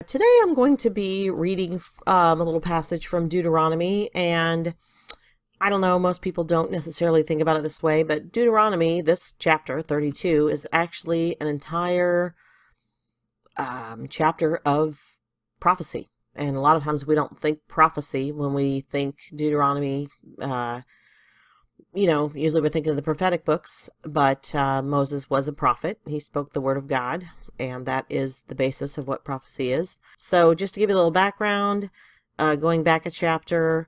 Today I'm going to be reading a little passage from Deuteronomy, and I don't know, most people don't necessarily think about it this way, but Deuteronomy, this chapter 32, is actually an entire chapter of prophecy. And a lot of times we don't think prophecy when we think Deuteronomy. Usually we're thinking of the prophetic books, but Moses was a prophet. He spoke the word of God, and that is the basis of what prophecy is. So just to give you a little background, going back a chapter,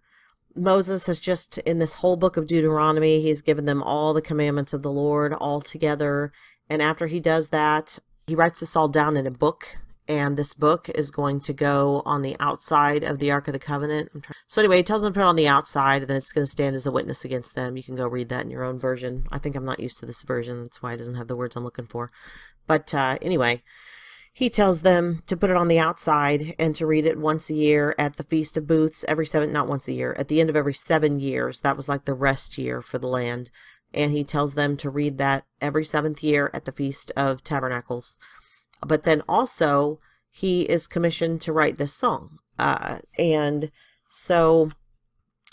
Moses has just, in this whole book of Deuteronomy, he's given them all the commandments of the Lord all together. And after he does that, he writes this all down in a book. And this book is going to go on the outside of the Ark of the Covenant. So anyway, he tells them to put it on the outside, and then it's going to stand as a witness against them. You can go read that in your own version. I think I'm not used to this version. That's why it doesn't have the words I'm looking for. But anyway, he tells them to put it on the outside and to read it once a year at the Feast of Booths, not once a year, at the end of every 7 years. That was like the rest year for the land. And he tells them to read that every 7th year at the Feast of Tabernacles. But then also, he is commissioned to write this song. And so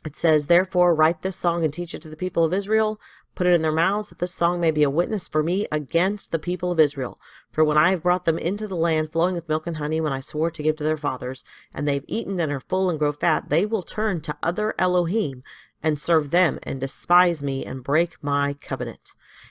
it says, "Therefore, write this song and teach it to the people of Israel. Put it in their mouths, that this song may be a witness for me against the people of Israel. For when I have brought them into the land flowing with milk and honey, when I swore to give to their fathers, and they've eaten and are full and grow fat, they will turn to other Elohim and serve them and despise me and break my covenant.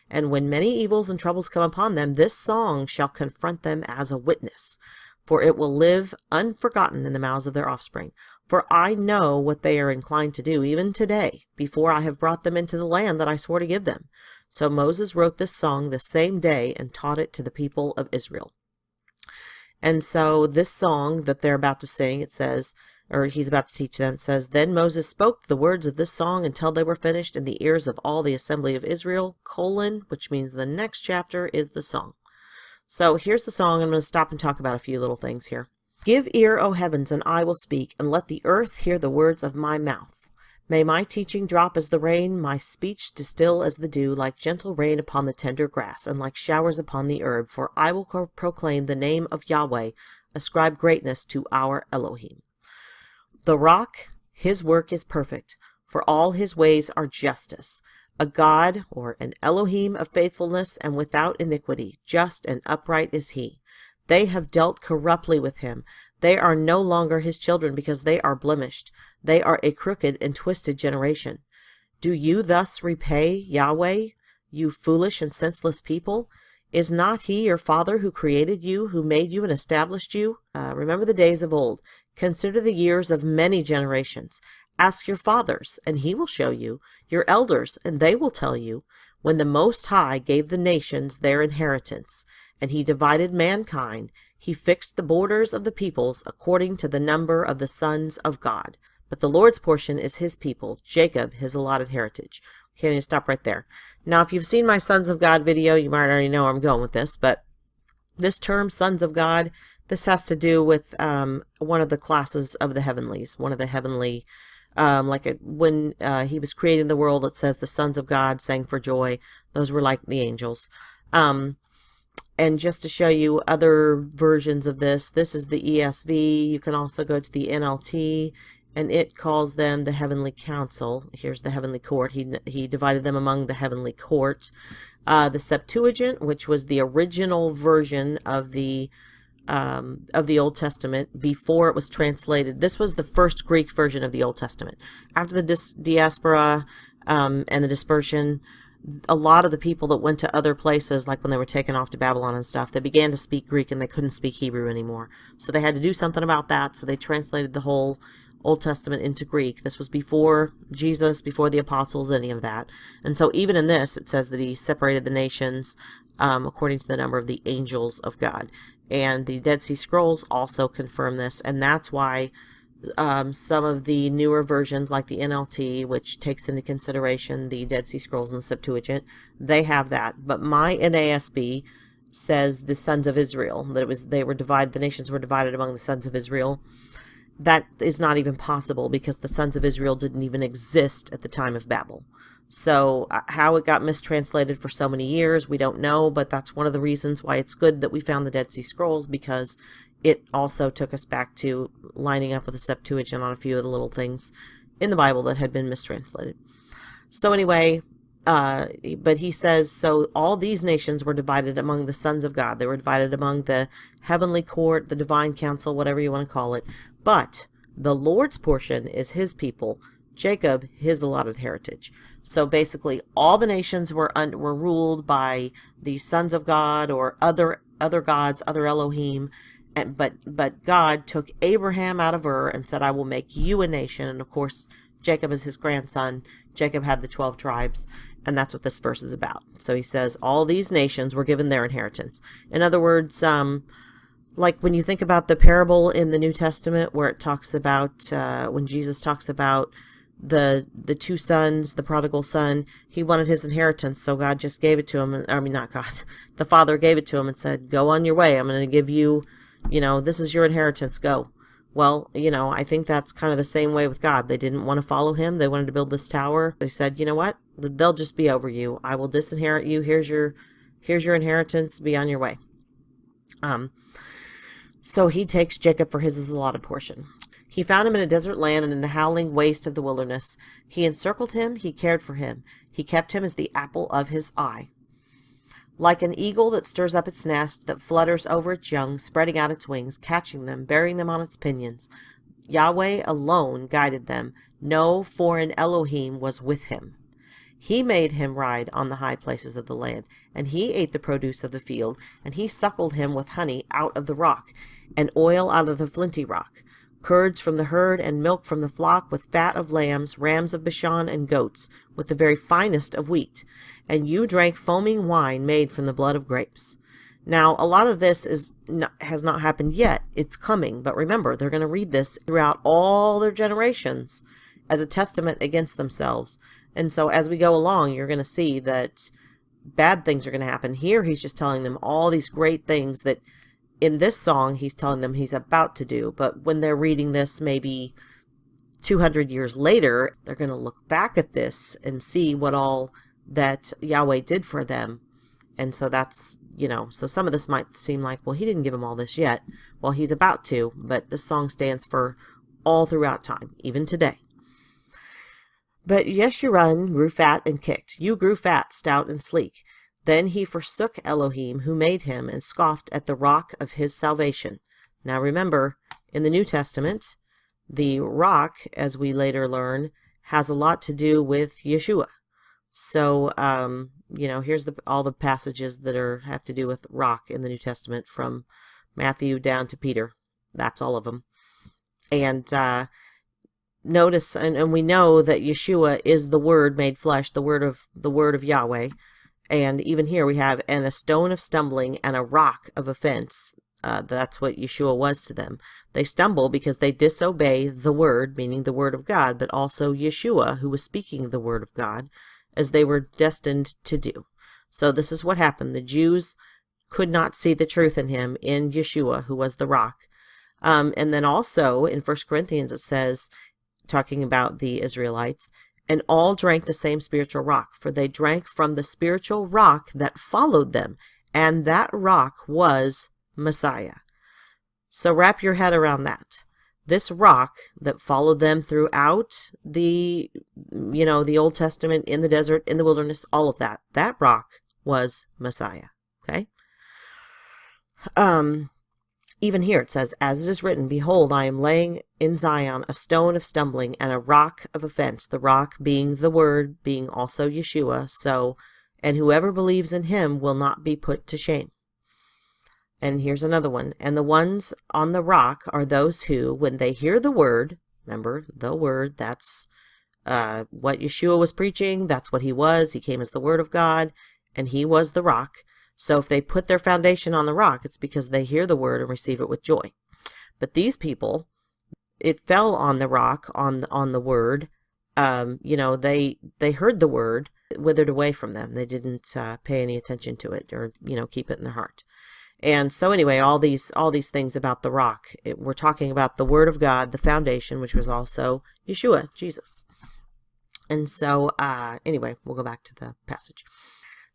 And when many evils and troubles come upon them, this song shall confront them as a witness. For it will live unforgotten in the mouths of their offspring. For I know what they are inclined to do, even today, before I have brought them into the land that I swore to give them." So Moses wrote this song the same day and taught it to the people of Israel. And so this song that they're about to sing, it says, or he's about to teach them, it says, "Then Moses spoke the words of this song until they were finished in the ears of all the assembly of Israel, which means the next chapter is the song." So here's the song. I'm going to stop and talk about a few little things here. "Give ear, O heavens, and I will speak, and let the earth hear the words of my mouth. May my teaching drop as the rain, my speech distill as the dew, like gentle rain upon the tender grass, and like showers upon the herb. For I will proclaim the name of Yahweh, ascribe greatness to our Elohim. The rock, his work is perfect, for all his ways are justice. A God, or an Elohim of faithfulness and without iniquity, just and upright is he. They have dealt corruptly with him. They are no longer his children, because they are blemished. They are a crooked and twisted generation. Do you thus repay Yahweh, you foolish and senseless people? Is not he your father who created you, who made you and established you? Remember the days of old. Consider the years of many generations. Ask your fathers, and he will show you, your elders, and they will tell you, when the Most High gave the nations their inheritance, and he divided mankind, he fixed the borders of the peoples according to the number of the sons of God. But the Lord's portion is his people, Jacob his allotted heritage." Okay, I'm going to stop right there. Now, if you've seen my Sons of God video, you might already know where I'm going with this, but this term, Sons of God, this has to do with one of the classes of the heavenlies, one of the heavenly, when he was creating the world, it says the sons of God sang for joy. Those were like the angels. And just to show you other versions of this, this is the ESV. You can also go to the NLT, and it calls them the heavenly council. Here's the heavenly court. He divided them among the heavenly court. The Septuagint, which was the original version of the Old Testament before it was translated. This was the first Greek version of the Old Testament. After the diaspora and the dispersion, a lot of the people that went to other places, like when they were taken off to Babylon and stuff, they began to speak Greek and they couldn't speak Hebrew anymore. So they had to do something about that. So they translated the whole Old Testament into Greek. This was before Jesus, before the apostles, any of that. And so even in this, it says that he separated the nations according to the number of the angels of God. And the Dead Sea Scrolls also confirm this, and that's why some of the newer versions, like the NLT, which takes into consideration the Dead Sea Scrolls and the Septuagint, they have that. But my NASB says the sons of Israel, that the nations were divided among the sons of Israel. That is not even possible, because the sons of Israel didn't even exist at the time of Babel. So how it got mistranslated for so many years, we don't know, but that's one of the reasons why it's good that we found the Dead Sea Scrolls, because it also took us back to lining up with the Septuagint on a few of the little things in the Bible that had been mistranslated. So anyway, but he says, so all these nations were divided among the sons of God. They were divided among the heavenly court, the divine council, whatever you want to call it. But the Lord's portion is his people, Jacob, his allotted heritage. So basically, all the nations were ruled by the sons of God or other gods, other Elohim. But God took Abraham out of Ur and said, I will make you a nation. And of course, Jacob is his grandson. Jacob had the 12 tribes, and that's what this verse is about. So he says all these nations were given their inheritance. In other words, like when you think about the parable in the New Testament where it talks about, when Jesus talks about the two sons, the prodigal son, he wanted his inheritance, so God just gave it to him. I mean, not God. The Father gave it to him and said, go on your way. I'm going to give you, this is your inheritance. Go. Well, I think that's kind of the same way with God. They didn't want to follow him. They wanted to build this tower. They said, you know what? They'll just be over you. I will disinherit you. Here's your inheritance. Be on your way. So he takes Jacob for his allotted portion. He found him in a desert land and in the howling waste of the wilderness. He encircled him. He cared for him. He kept him as the apple of his eye. Like an eagle that stirs up its nest, that flutters over its young, spreading out its wings, catching them, bearing them on its pinions. Yahweh alone guided them. No foreign Elohim was with him. He made him ride on the high places of the land, and he ate the produce of the field, and he suckled him with honey out of the rock, and oil out of the flinty rock, curds from the herd, and milk from the flock, with fat of lambs, rams of Bashan, and goats, with the very finest of wheat. And you drank foaming wine made from the blood of grapes. Now, a lot of this has not happened yet. It's coming. But remember, they're going to read this throughout all their generations as a testament against themselves. And so as we go along, you're going to see that bad things are going to happen. Here, he's just telling them all these great things that in this song, he's telling them he's about to do. But when they're reading this, maybe 200 years later, they're going to look back at this and see what all that Yahweh did for them. And so that's, so some of this might seem like, well, he didn't give them all this yet. Well, he's about to, but this song stands for all throughout time, even today. But Yeshurun grew fat and kicked. You grew fat, stout, and sleek. Then he forsook Elohim, who made him, and scoffed at the rock of his salvation. Now remember, in the New Testament, the rock, as we later learn, has a lot to do with Yeshua. So, here's all the passages that have to do with rock in the New Testament, from Matthew down to Peter. That's all of them. And notice, and we know that Yeshua is the Word made flesh, the word of Yahweh. And even here we have, and a stone of stumbling and a rock of offense. That's what Yeshua was to them. They stumble because they disobey the Word, meaning the Word of God, but also Yeshua, who was speaking the Word of God, as they were destined to do. So this is what happened. The Jews could not see the truth in him, in Yeshua, who was the rock. And then also in 1 Corinthians it says, talking about the Israelites, and all drank the same spiritual rock, for they drank from the spiritual rock that followed them, and that rock was Messiah. So wrap your head around that. This rock that followed them throughout the Old Testament, in the desert, in the wilderness, all of that rock was Messiah. Okay? Even here it says, as it is written, behold, I am laying in Zion a stone of stumbling and a rock of offense, the rock being the Word, being also Yeshua. So, and whoever believes in him will not be put to shame. And here's another one. And the ones on the rock are those who, when they hear the Word, remember, the Word, that's what Yeshua was preaching. That's what he was. He came as the Word of God, and he was the rock. So if they put their foundation on the rock, it's because they hear the Word and receive it with joy. But these people, it fell on the rock, on the Word. They heard the Word, it withered away from them. They didn't pay any attention to it, or keep it in their heart. And so anyway, all these things about the rock, we're talking about the Word of God, the foundation, which was also Yeshua, Jesus. And so, anyway, we'll go back to the passage.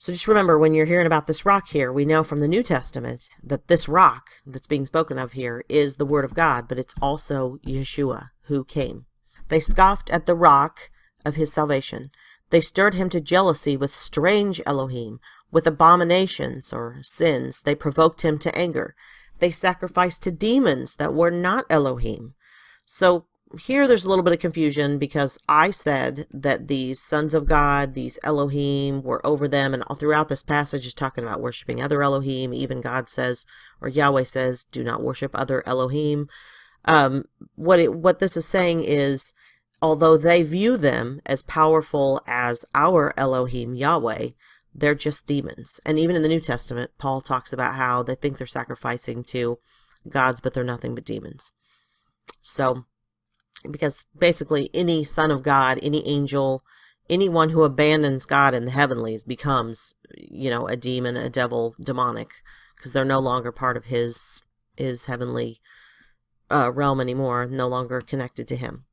So just remember, when you're hearing about this rock here, we know from the New Testament that this rock that's being spoken of here is the Word of God, but it's also Yeshua who came. They scoffed at the rock of his salvation. They stirred him to jealousy with strange Elohim, with abominations or sins. They provoked him to anger. They sacrificed to demons that were not Elohim. So here there's a little bit of confusion, because I said that these sons of God, these Elohim, were over them, and all throughout this passage is talking about worshiping other Elohim. Even God says, or Yahweh says, do not worship other Elohim. What this is saying is, although they view them as powerful as our Elohim, Yahweh, they're just demons. And even in the New Testament, Paul talks about how they think they're sacrificing to gods, but they're nothing but demons. So, because basically any son of God, any angel, anyone who abandons God in the heavenlies becomes, a demon, a devil, demonic, because they're no longer part of his heavenly realm anymore, no longer connected to him.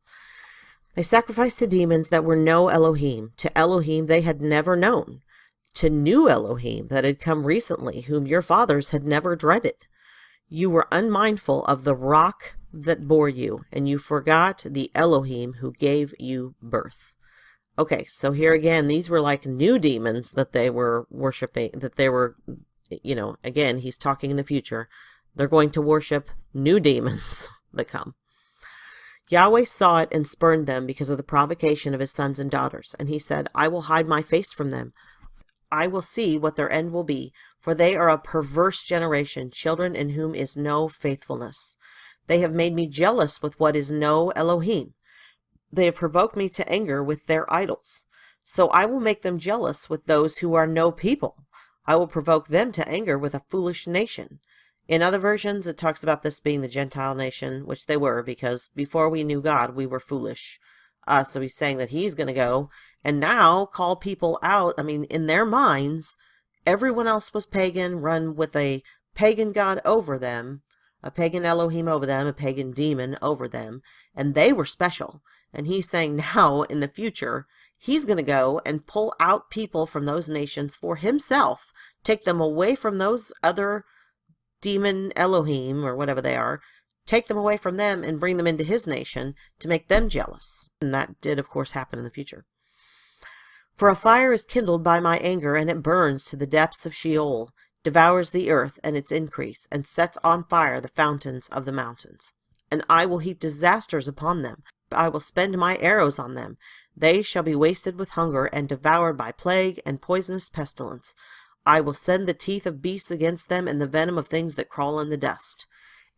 They sacrificed to demons that were no Elohim, to Elohim they had never known, to new Elohim that had come recently, whom your fathers had never dreaded. You were unmindful of the rock that bore you, and you forgot the Elohim who gave you birth. Okay, so here again, these were like new demons that they were worshiping, that they were, again, he's talking in the future. They're going to worship new demons that come. Yahweh saw it and spurned them because of the provocation of his sons and daughters. And he said, I will hide my face from them. I will see what their end will be, for they are a perverse generation, children in whom is no faithfulness. They have made me jealous with what is no Elohim. They have provoked me to anger with their idols. So I will make them jealous with those who are no people. I will provoke them to anger with a foolish nation. In other versions, it talks about this being the Gentile nation, which they were, because before we knew God, we were foolish. So he's saying that he's going to go and now call people out. I mean, in their minds, everyone else was pagan, run with a pagan god over them, a pagan Elohim over them, a pagan demon over them, and they were special. And he's saying now, in the future, he's going to go and pull out people from those nations for himself, take them away from those other demon Elohim, or whatever they are, take them away from them and bring them into his nation to make them jealous. And that did, of course, happen in the future. For a fire is kindled by my anger, and it burns to the depths of Sheol, devours the earth and its increase, and sets on fire the fountains of the mountains. And I will heap disasters upon them. I will spend my arrows on them. They shall be wasted with hunger, and devoured by plague and poisonous pestilence. I will send the teeth of beasts against them, and the venom of things that crawl in the dust.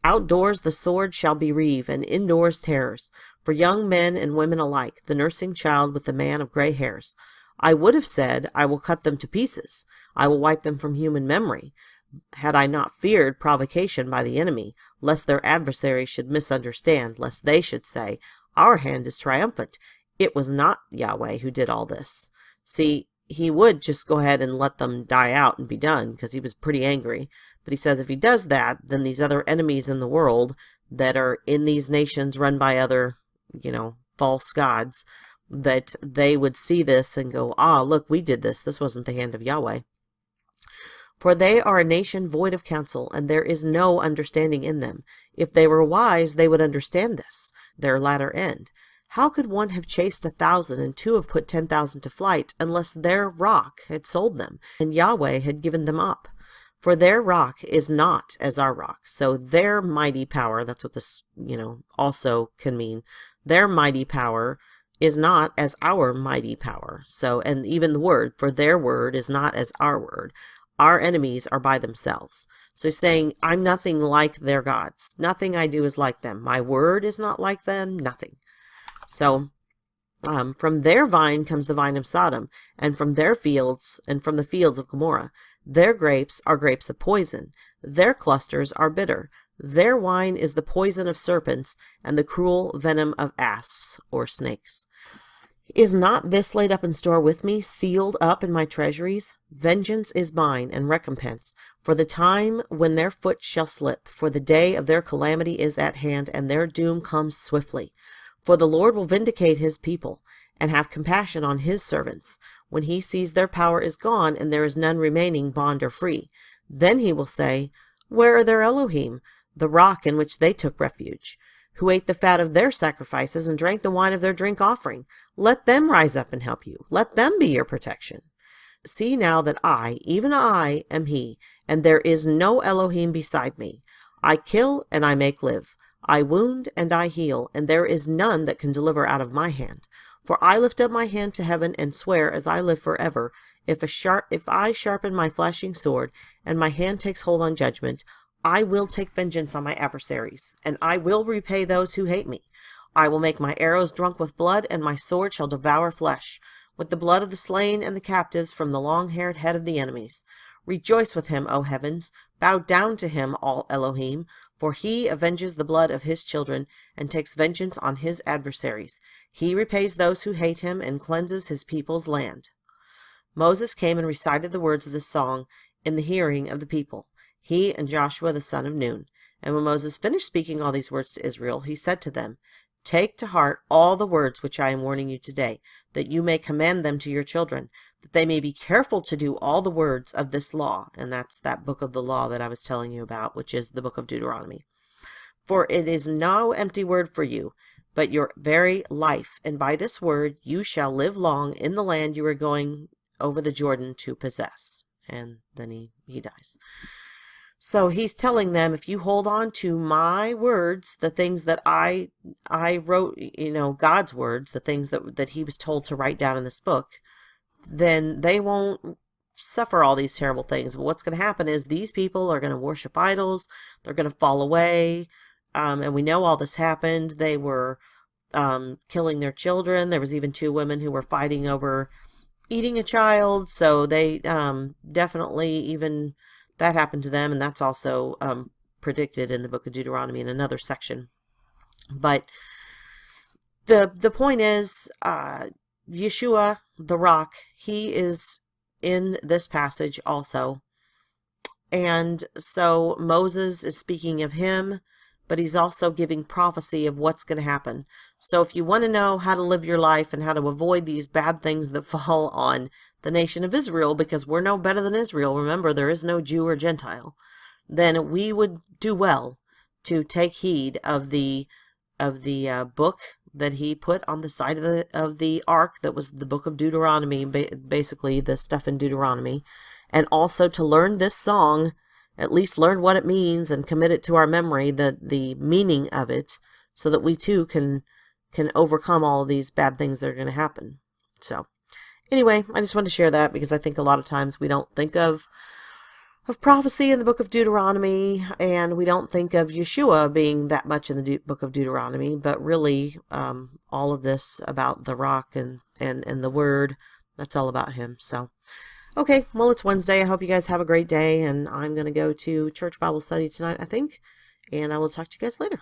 Outdoors the sword shall bereave, and indoors terrors, for young men and women alike, the nursing child with the man of gray hairs. I would have said, I will cut them to pieces. I will wipe them from human memory, had I not feared provocation by the enemy, lest their adversaries should misunderstand, lest they should say, our hand is triumphant. It was not Yahweh who did all this. See, he would just go ahead and let them die out and be done, because he was pretty angry. But he says if he does that, then these other enemies in the world that are in these nations run by other, false gods, that they would see this and go, look, we did this. This wasn't the hand of Yahweh. For they are a nation void of counsel, and there is no understanding in them. If they were wise, they would understand this, their latter end. How could one have chased 1,000 and two have put 10,000 to flight, unless their rock had sold them, and Yahweh had given them up? For their rock is not as our rock. So their mighty power, that's what this, also can mean. Their mighty power is not as our mighty power. So, and even the word, for their word is not as our word. Our enemies are by themselves. So he's saying, I'm nothing like their gods. Nothing I do is like them. My word is not like them. Nothing. So, from their vine comes the vine of Sodom, and from their fields, and from the fields of Gomorrah. Their grapes are grapes of poison. Their clusters are bitter. Their wine is the poison of serpents, and the cruel venom of asps, or snakes. Is not this laid up in store with me, sealed up in my treasuries? Vengeance is mine, and recompense, for the time when their foot shall slip, for the day of their calamity is at hand, and their doom comes swiftly. For the Lord will vindicate his people, and have compassion on his servants, when he sees their power is gone and there is none remaining, bond or free. Then he will say, Where are their Elohim, the rock in which they took refuge, who ate the fat of their sacrifices and drank the wine of their drink offering? Let them rise up and help you. Let them be your protection. See now that I, even I, am he, and there is no Elohim beside me. I kill and I make live. I wound and I heal, and there is none that can deliver out of my hand. For I lift up my hand to heaven and swear as I live forever, if I sharpen my flashing sword, and my hand takes hold on judgment, I will take vengeance on my adversaries, and I will repay those who hate me. I will make my arrows drunk with blood, and my sword shall devour flesh, with the blood of the slain and the captives from the long-haired head of the enemies. Rejoice with him, O heavens, bow down to him, all Elohim, for he avenges the blood of his children, and takes vengeance on his adversaries. He repays those who hate him, and cleanses his people's land. Moses came and recited the words of this song in the hearing of the people, he and Joshua the son of Nun. And when Moses finished speaking all these words to Israel, he said to them, Take to heart all the words which I am warning you today, that you may command them to your children, that they may be careful to do all the words of this law. And that's that book of the law that I was telling you about, which is the book of Deuteronomy. For it is no empty word for you, but your very life. And by this word you shall live long in the land you are going over the Jordan to possess. And then he dies. So he's telling them, if you hold on to my words, the things that I wrote, God's words, the things that he was told to write down in this book, then they won't suffer all these terrible things. But what's going to happen is these people are going to worship idols. They're going to fall away. And we know all this happened. They were killing their children. There was even 2 women who were fighting over eating a child. So they definitely even... that happened to them, and that's also predicted in the book of Deuteronomy in another section. But the point is, Yeshua, the rock, he is in this passage also. And so Moses is speaking of him, but he's also giving prophecy of what's going to happen. So if you want to know how to live your life and how to avoid these bad things that fall on the nation of Israel, because we're no better than Israel, remember, there is no Jew or Gentile, then we would do well to take heed of the book that he put on the side of the ark, that was the book of Deuteronomy, basically the stuff in Deuteronomy, and also to learn this song, at least learn what it means and commit it to our memory, the meaning of it, so that we too can overcome all of these bad things that are going to happen. So anyway, I just wanted to share that because I think a lot of times we don't think of prophecy in the book of Deuteronomy, and we don't think of Yeshua being that much in the book of Deuteronomy, but really all of this about the rock and the word, that's all about him. So okay, well, it's Wednesday. I hope you guys have a great day, and I'm going to go to church Bible study tonight, I think, and I will talk to you guys later.